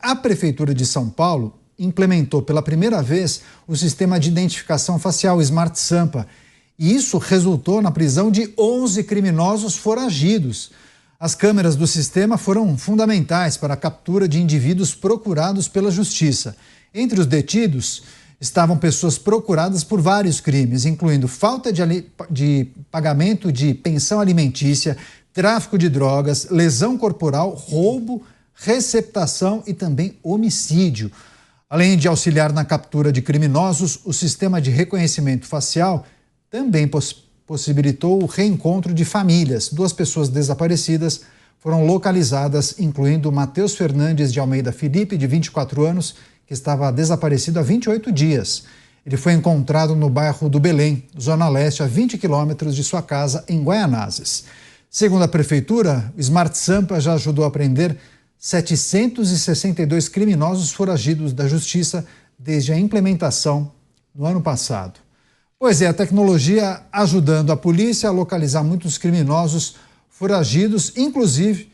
A Prefeitura de São Paulo implementou pela primeira vez o sistema de identificação facial Smart Sampa. E isso resultou na prisão de 11 criminosos foragidos. As câmeras do sistema foram fundamentais para a captura de indivíduos procurados pela Justiça. Entre os detidos estavam pessoas procuradas por vários crimes, incluindo falta de pagamento de pensão alimentícia, tráfico de drogas, lesão corporal, roubo, receptação e também homicídio. Além de auxiliar na captura de criminosos, o sistema de reconhecimento facial também possibilitou o reencontro de famílias. 2 pessoas desaparecidas foram localizadas, incluindo Matheus Fernandes de Almeida Felipe, de 24 anos, que estava desaparecido há 28 dias. Ele foi encontrado no bairro do Belém, zona leste, a 20 quilômetros de sua casa, em Guaianazes. Segundo a Prefeitura, o Smart Sampa já ajudou a prender 762 criminosos foragidos da Justiça desde a implementação no ano passado. Pois é, a tecnologia ajudando a polícia a localizar muitos criminosos foragidos, inclusive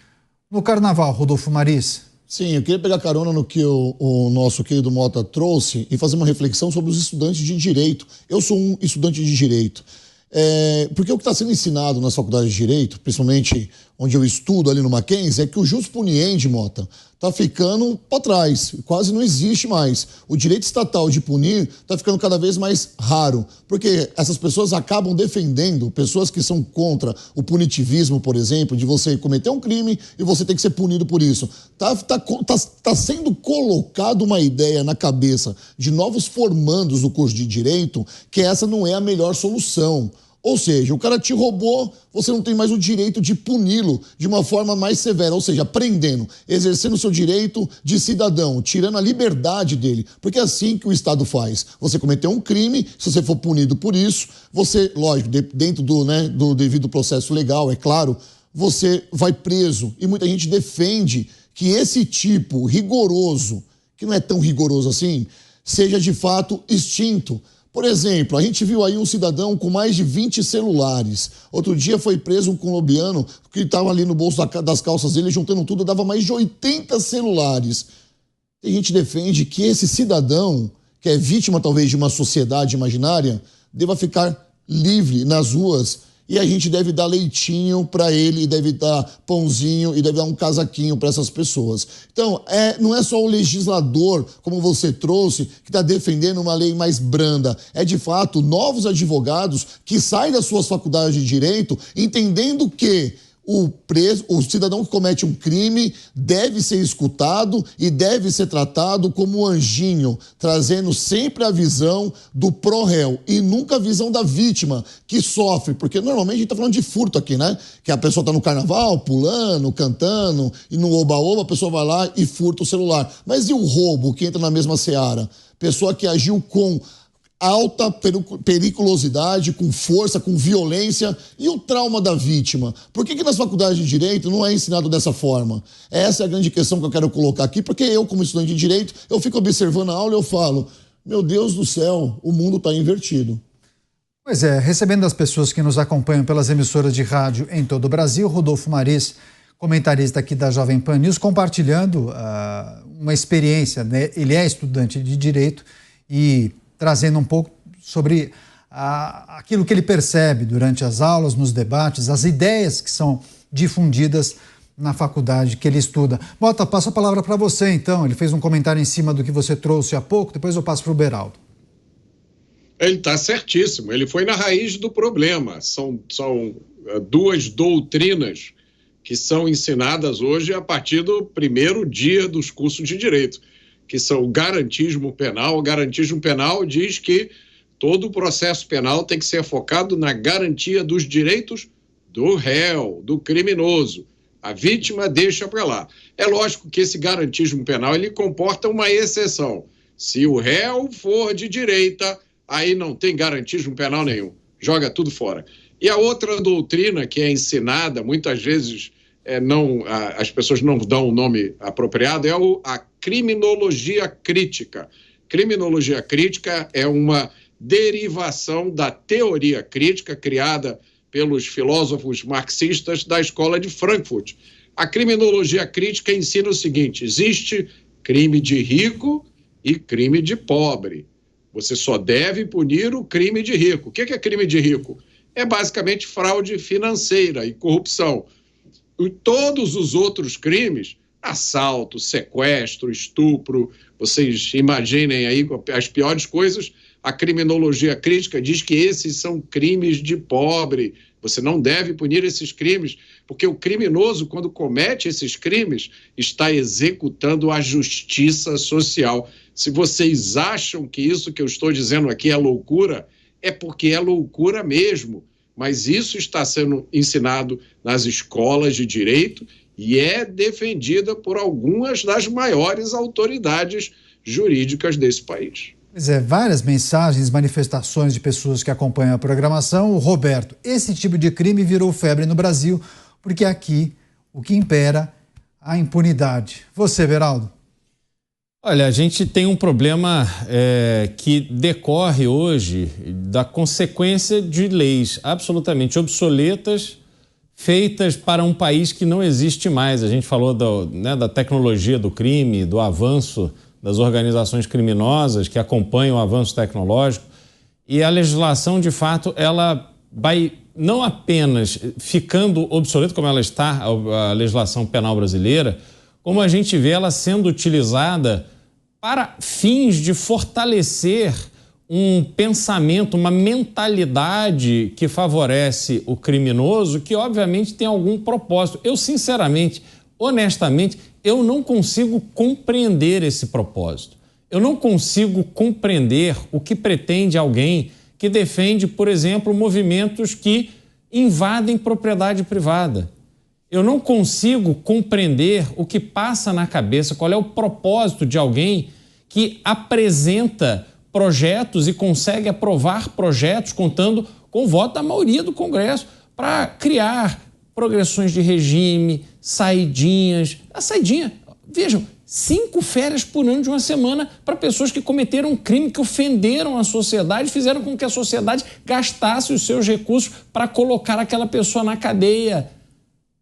no Carnaval, Rodolfo Maris. Sim, eu queria pegar carona no que o nosso querido Mota trouxe e fazer uma reflexão sobre os estudantes de Direito. Eu sou um estudante de Direito. Porque o que está sendo ensinado nas faculdades de Direito, principalmente onde eu estudo ali no Mackenzie, é que o jus puniendi, Mota, está ficando para trás, quase não existe mais. O direito estatal de punir está ficando cada vez mais raro, porque essas pessoas acabam defendendo pessoas que são contra o punitivismo, por exemplo, de você cometer um crime e você ter que ser punido por isso. Tá sendo colocado uma ideia na cabeça de novos formandos do curso de Direito que essa não é a melhor solução. Ou seja, o cara te roubou, você não tem mais o direito de puni-lo de uma forma mais severa, ou seja, prendendo, exercendo o seu direito de cidadão, tirando a liberdade dele, porque é assim que o Estado faz. Você cometeu um crime, se você for punido por isso, você, lógico, dentro do devido processo legal, é claro, você vai preso. E muita gente defende que esse tipo rigoroso, que não é tão rigoroso assim, seja de fato extinto. Por exemplo, a gente viu aí um cidadão com mais de 20 celulares. Outro dia foi preso um colombiano que estava ali no bolso das calças dele, juntando tudo, dava mais de 80 celulares. Tem gente que defende que esse cidadão, que é vítima talvez de uma sociedade imaginária, deva ficar livre nas ruas e a gente deve dar leitinho para ele, deve dar pãozinho e deve dar um casaquinho para essas pessoas. Então, não é só o legislador, como você trouxe, que está defendendo uma lei mais branda. É, de fato, novos advogados que saem das suas faculdades de direito entendendo que o cidadão que comete um crime deve ser escutado e deve ser tratado como um anjinho, trazendo sempre a visão do pró-réu e nunca a visão da vítima que sofre, porque normalmente a gente está falando de furto aqui, né? Que a pessoa está no carnaval, pulando, cantando, e no oba-oba a pessoa vai lá e furta o celular. Mas e o roubo que entra na mesma seara? Pessoa que agiu com alta periculosidade, com força, com violência, e o trauma da vítima. Por que nas faculdades de Direito não é ensinado dessa forma? Essa é a grande questão que eu quero colocar aqui, porque eu, como estudante de Direito, eu fico observando a aula e eu falo, meu Deus do céu, o mundo está invertido. Pois é, recebendo as pessoas que nos acompanham pelas emissoras de rádio em todo o Brasil, Rodolfo Maris, comentarista aqui da Jovem Pan News, compartilhando uma experiência, né? Ele é estudante de Direito e trazendo um pouco sobre aquilo que ele percebe durante as aulas, nos debates, as ideias que são difundidas na faculdade que ele estuda. Mota, passo a palavra para você, então. Ele fez um comentário em cima do que você trouxe há pouco, depois eu passo para o Beraldo. Ele está certíssimo, ele foi na raiz do problema. São 2 doutrinas que são ensinadas hoje a partir do primeiro dia dos cursos de Direito, que são o garantismo penal. O garantismo penal diz que todo o processo penal tem que ser focado na garantia dos direitos do réu, do criminoso. A vítima deixa para lá. É lógico que esse garantismo penal ele comporta uma exceção. Se o réu for de direita, aí não tem garantismo penal nenhum. Joga tudo fora. E a outra doutrina que é ensinada, muitas vezes as pessoas não dão o nome apropriado, é a criminologia crítica. Criminologia crítica é uma derivação da teoria crítica criada pelos filósofos marxistas da escola de Frankfurt. A criminologia crítica ensina o seguinte: existe crime de rico e crime de pobre. Você só deve punir o crime de rico. O que é crime de rico? É basicamente fraude financeira e corrupção. E todos os outros crimes, assalto, sequestro, estupro, vocês imaginem aí as piores coisas, a criminologia crítica diz que esses são crimes de pobre. Você não deve punir esses crimes, porque o criminoso, quando comete esses crimes, está executando a justiça social. Se vocês acham que isso que eu estou dizendo aqui é loucura, é porque é loucura mesmo. Mas isso está sendo ensinado nas escolas de direito e é defendida por algumas das maiores autoridades jurídicas desse país. Pois é, várias mensagens, manifestações de pessoas que acompanham a programação. Roberto, esse tipo de crime virou febre no Brasil, porque aqui o que impera a impunidade. Você, Beraldo? Olha, a gente tem um problema que decorre hoje da consequência de leis absolutamente obsoletas, feitas para um país que não existe mais. A gente falou da tecnologia do crime, do avanço das organizações criminosas que acompanham o avanço tecnológico, e a legislação, de fato, ela vai não apenas ficando obsoleta, como ela está, a legislação penal brasileira, como a gente vê ela sendo utilizada para fins de fortalecer um pensamento, uma mentalidade que favorece o criminoso, que obviamente tem algum propósito. Eu, sinceramente, honestamente, eu não consigo compreender esse propósito. Eu não consigo compreender o que pretende alguém que defende, por exemplo, movimentos que invadem propriedade privada. Eu não consigo compreender o que passa na cabeça, qual é o propósito de alguém que apresenta projetos e consegue aprovar projetos contando com o voto da maioria do Congresso para criar progressões de regime, saidinhas. A saidinha, vejam, 5 férias por ano de uma semana para pessoas que cometeram um crime, que ofenderam a sociedade, fizeram com que a sociedade gastasse os seus recursos para colocar aquela pessoa na cadeia.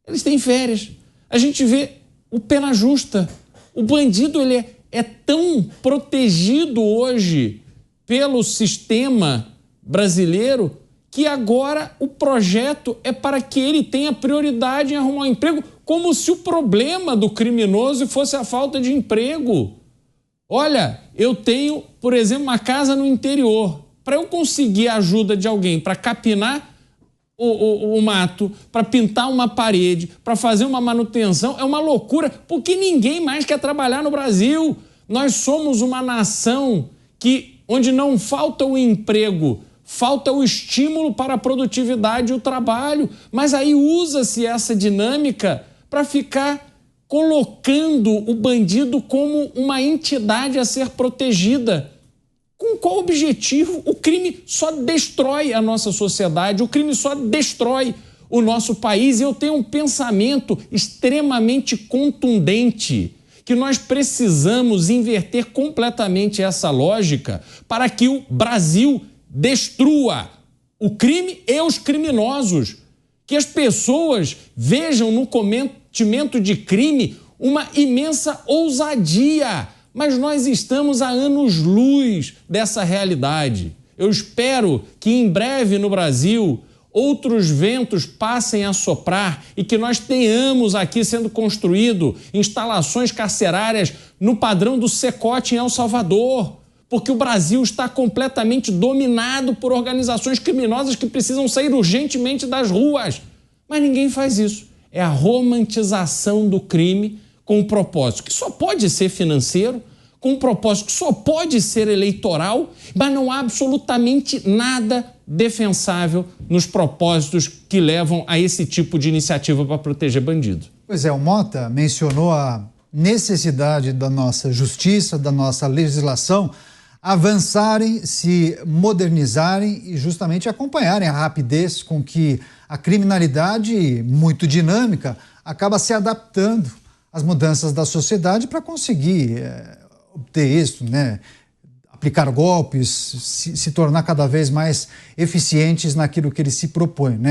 Eles têm férias. A gente vê o pena justa. O bandido ele é tão protegido hoje pelo sistema brasileiro que agora o projeto é para que ele tenha prioridade em arrumar um emprego, como se o problema do criminoso fosse a falta de emprego. Olha, eu tenho, por exemplo, uma casa no interior. Para eu conseguir a ajuda de alguém para capinar o mato, para pintar uma parede, para fazer uma manutenção, é uma loucura, porque ninguém mais quer trabalhar no Brasil. Nós somos uma nação onde não falta o emprego, falta o estímulo para a produtividade e o trabalho. Mas aí usa-se essa dinâmica para ficar colocando o bandido como uma entidade a ser protegida. Com qual objetivo? O crime só destrói a nossa sociedade, o crime só destrói o nosso país. E eu tenho um pensamento extremamente contundente, que nós precisamos inverter completamente essa lógica para que o Brasil destrua o crime e os criminosos. Que as pessoas vejam no cometimento de crime uma imensa ousadia. Mas nós estamos a anos-luz dessa realidade. Eu espero que em breve no Brasil outros ventos passem a soprar e que nós tenhamos aqui sendo construído instalações carcerárias no padrão do Secote em El Salvador, porque o Brasil está completamente dominado por organizações criminosas que precisam sair urgentemente das ruas. Mas ninguém faz isso. É a romantização do crime com um propósito que só pode ser financeiro, com um propósito que só pode ser eleitoral, mas não há absolutamente nada defensável nos propósitos que levam a esse tipo de iniciativa para proteger bandido. Pois é, o Mota mencionou a necessidade da nossa justiça, da nossa legislação avançarem, se modernizarem e justamente acompanharem a rapidez com que a criminalidade, muito dinâmica, acaba se adaptando às mudanças da sociedade para conseguir obter êxito, né? Aplicar golpes, se tornar cada vez mais eficientes naquilo que ele se propõe, né?